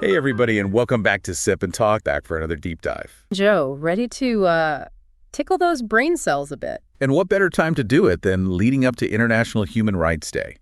Hey, everybody, and welcome back to Sip and Talk, back for another deep dive. Joe, ready to tickle those brain cells a bit? And what better time to do it than leading up to International Human Rights Day?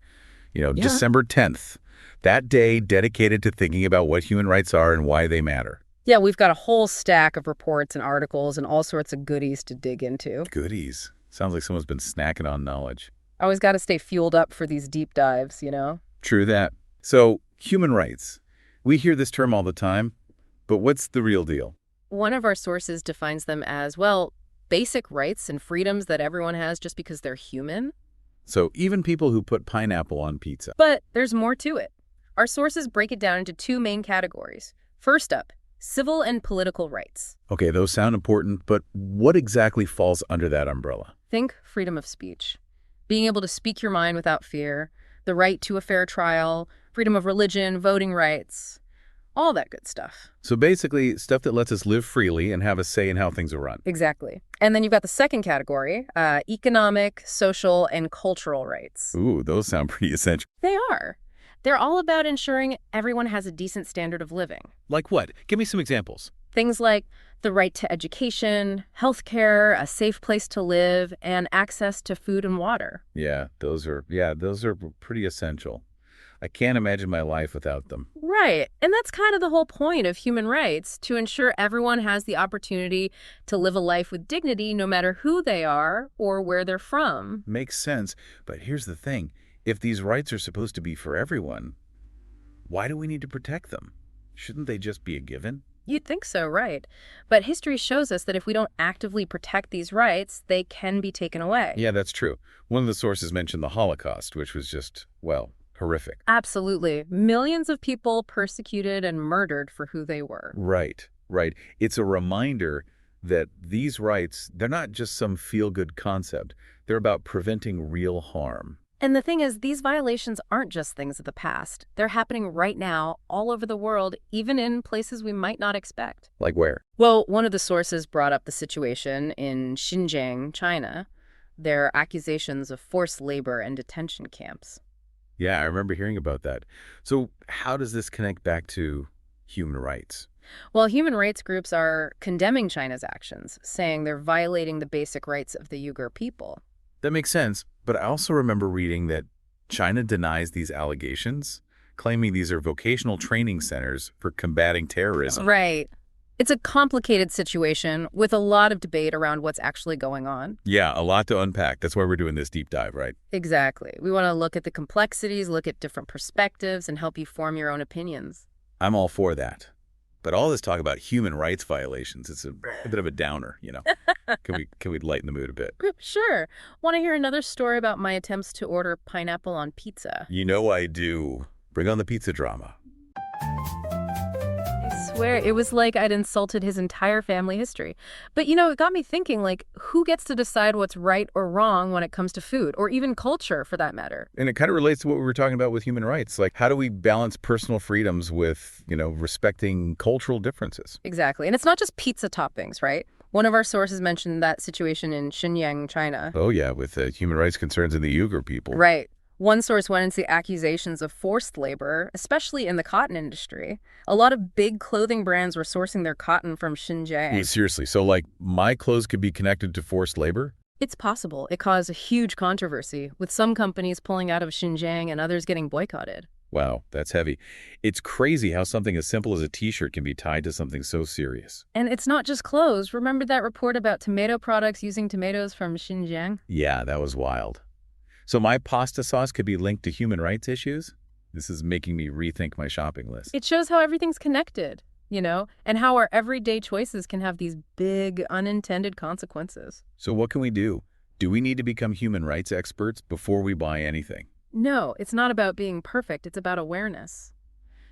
December 10th, that day dedicated to thinking about what human rights are and why they matter. Yeah, we've got a whole stack of reports and articles and all sorts of goodies to dig into. Goodies. Sounds like someone's been snacking on knowledge. Always got to stay fueled up for these deep dives, you know? True that. So, human rights. We hear this term all the time, but what's the real deal? One of our sources defines them as, well, basic rights and freedoms that everyone has just because they're human. So even people who put pineapple on pizza. But there's more to it. Our sources break it down into two main categories. First up, civil and political rights. Okay, those sound important, but what exactly falls under that umbrella? Think freedom of speech. Being able to speak your mind without fear, the right to a fair trial, freedom of religion, voting rights, all that good stuff. So basically, stuff that lets us live freely and have a say in how things are run. Exactly. And then you've got the second category, economic, social, and cultural rights. Ooh, those sound pretty essential. They are. They're all about ensuring everyone has a decent standard of living. Like what? Give me some examples. Things like the right to education, healthcare, a safe place to live, and access to food and water. Yeah, those are pretty essential. I can't imagine my life without them. Right. And that's kind of the whole point of human rights, to ensure everyone has the opportunity to live a life with dignity no matter who they are or where they're from. Makes sense. But here's the thing. If these rights are supposed to be for everyone, why do we need to protect them? Shouldn't they just be a given? You'd think so, right? But history shows us that if we don't actively protect these rights, they can be taken away. Yeah, that's true. One of the sources mentioned the Holocaust, which was just, well, horrific. Absolutely. Millions of people persecuted and murdered for who they were. Right. It's a reminder that these rights, they're not just some feel-good concept. They're about preventing real harm. And the thing is, these violations aren't just things of the past. They're happening right now, all over the world, even in places we might not expect. Like where? Well, one of the sources brought up the situation in Xinjiang, China. There are accusations of forced labor and detention camps. Yeah, I remember hearing about that. So how does this connect back to human rights? Well, human rights groups are condemning China's actions, saying they're violating the basic rights of the Uyghur people. That makes sense, but I also remember reading that China denies these allegations, claiming these are vocational training centers for combating terrorism. Right. It's a complicated situation with a lot of debate around what's actually going on. Yeah, a lot to unpack. That's why we're doing this deep dive, right? Exactly. We want to look at the complexities, look at different perspectives, and help you form your own opinions. I'm all for that. But all this talk about human rights violations, it's a bit of a downer, you know. Can we lighten the mood a bit? Sure. Want to hear another story about my attempts to order pineapple on pizza? You know I do. Bring on the pizza drama. I swear, it was like I'd insulted his entire family history. But, it got me thinking, who gets to decide what's right or wrong when it comes to food, or even culture, for that matter? And it kind of relates to what we were talking about with human rights. Like, how do we balance personal freedoms with, respecting cultural differences? Exactly. And it's not just pizza toppings, right? One of our sources mentioned that situation in Xinjiang, China. Oh, yeah, with human rights concerns in the Uyghur people. Right. One source went into accusations of forced labor, especially in the cotton industry. A lot of big clothing brands were sourcing their cotton from Xinjiang. Yeah, seriously, so my clothes could be connected to forced labor? It's possible. It caused a huge controversy, with some companies pulling out of Xinjiang and others getting boycotted. Wow, that's heavy. It's crazy how something as simple as a t-shirt can be tied to something so serious. And it's not just clothes. Remember that report about tomato products using tomatoes from Xinjiang? Yeah, that was wild. So my pasta sauce could be linked to human rights issues? This is making me rethink my shopping list. It shows how everything's connected, and how our everyday choices can have these big, unintended consequences. So what can we do? Do we need to become human rights experts before we buy anything? No, it's not about being perfect. It's about awareness.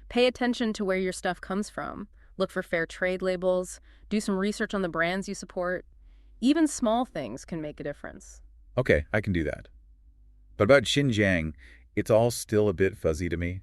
Pay attention to where your stuff comes from. Look for fair trade labels. Do some research on the brands you support. Even small things can make a difference. Okay, I can do that. But about Xinjiang, it's all still a bit fuzzy to me.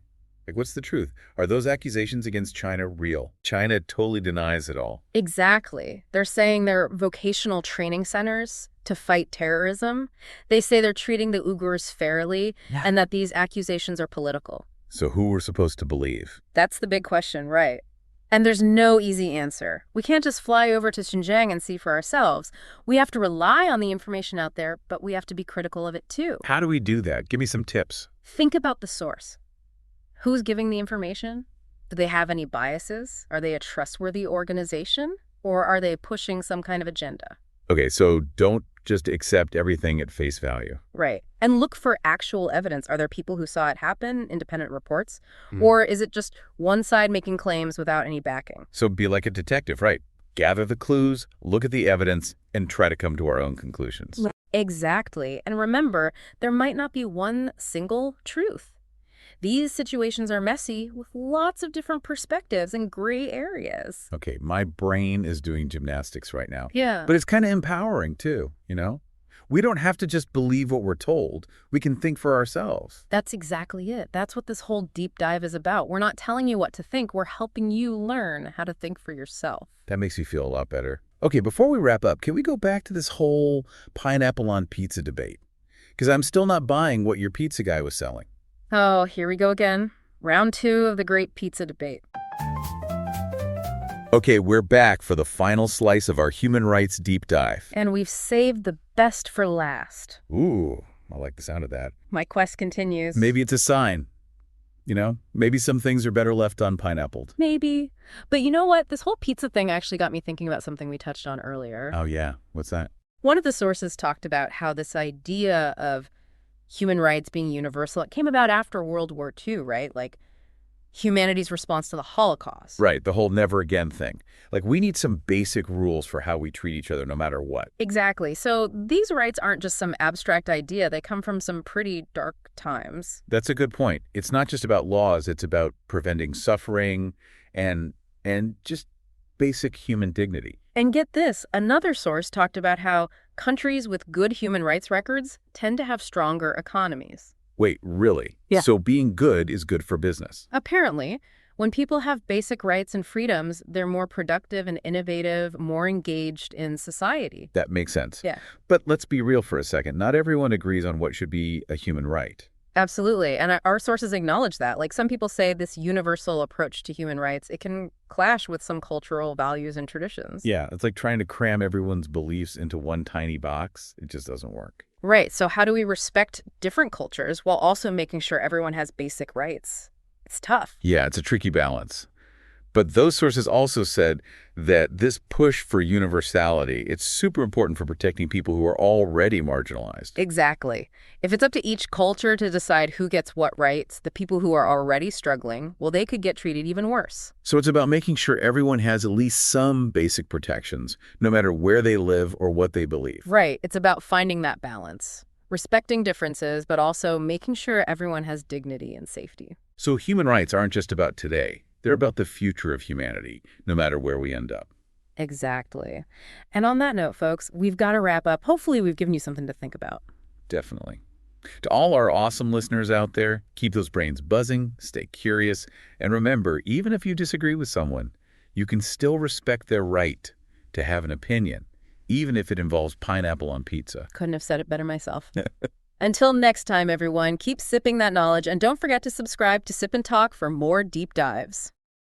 What's the truth? Are those accusations against China real? China totally denies it all. Exactly. They're saying they're vocational training centers to fight terrorism. They say they're treating the Uyghurs fairly and that these accusations are political. So who we're supposed to believe? That's the big question, right? And there's no easy answer. We can't just fly over to Xinjiang and see for ourselves. We have to rely on the information out there, but we have to be critical of it too. How do we do that? Give me some tips. Think about the source. Who's giving the information? Do they have any biases? Are they a trustworthy organization? Or are they pushing some kind of agenda? Okay, so don't just accept everything at face value. Right. And look for actual evidence. Are there people who saw it happen, independent reports? Or is it just one side making claims without any backing? So be like a detective, right? Gather the clues, look at the evidence, and try to come to our own conclusions. Exactly. And remember, there might not be one single truth. These situations are messy with lots of different perspectives and gray areas. Okay, my brain is doing gymnastics right now. Yeah. But it's kind of empowering too, you know? We don't have to just believe what we're told. We can think for ourselves. That's exactly it. That's what this whole deep dive is about. We're not telling you what to think. We're helping you learn how to think for yourself. That makes me feel a lot better. Okay, before we wrap up, can we go back to this whole pineapple on pizza debate? Because I'm still not buying what your pizza guy was selling. Oh, here we go again. Round 2 of the great pizza debate. Okay, we're back for the final slice of our human rights deep dive. And we've saved the best for last. Ooh, I like the sound of that. My quest continues. Maybe it's a sign. You know, maybe some things are better left unpineappled. Maybe. But you know what? This whole pizza thing actually got me thinking about something we touched on earlier. Oh, yeah. What's that? One of the sources talked about how this idea of human rights being universal, it came about after World War II, right? Like humanity's response to the Holocaust. Right, the whole never again thing. Like, we need some basic rules for how we treat each other no matter what. Exactly. So these rights aren't just some abstract idea. They come from some pretty dark times. That's a good point. It's not just about laws. It's about preventing suffering and just basic human dignity. And get this, another source talked about how countries with good human rights records tend to have stronger economies. Wait, really? Yeah. So being good is good for business? Apparently, when people have basic rights and freedoms, they're more productive and innovative, more engaged in society. That makes sense. Yeah. But let's be real for a second. Not everyone agrees on what should be a human right. Absolutely. And our sources acknowledge that. Like, some people say this universal approach to human rights, it can clash with some cultural values and traditions. Yeah, it's like trying to cram everyone's beliefs into one tiny box. It just doesn't work. Right. So how do we respect different cultures while also making sure everyone has basic rights? It's tough. Yeah, it's a tricky balance. But those sources also said that this push for universality, it's super important for protecting people who are already marginalized. Exactly. If it's up to each culture to decide who gets what rights, the people who are already struggling, well, they could get treated even worse. So it's about making sure everyone has at least some basic protections, no matter where they live or what they believe. Right. It's about finding that balance, respecting differences, but also making sure everyone has dignity and safety. So human rights aren't just about today. They're about the future of humanity, no matter where we end up. Exactly. And on that note, folks, we've got to wrap up. Hopefully we've given you something to think about. Definitely. To all our awesome listeners out there, keep those brains buzzing, stay curious, and remember, even if you disagree with someone, you can still respect their right to have an opinion, even if it involves pineapple on pizza. Couldn't have said it better myself. Until next time, everyone, keep sipping that knowledge, and don't forget to subscribe to Sip and Talk for more deep dives.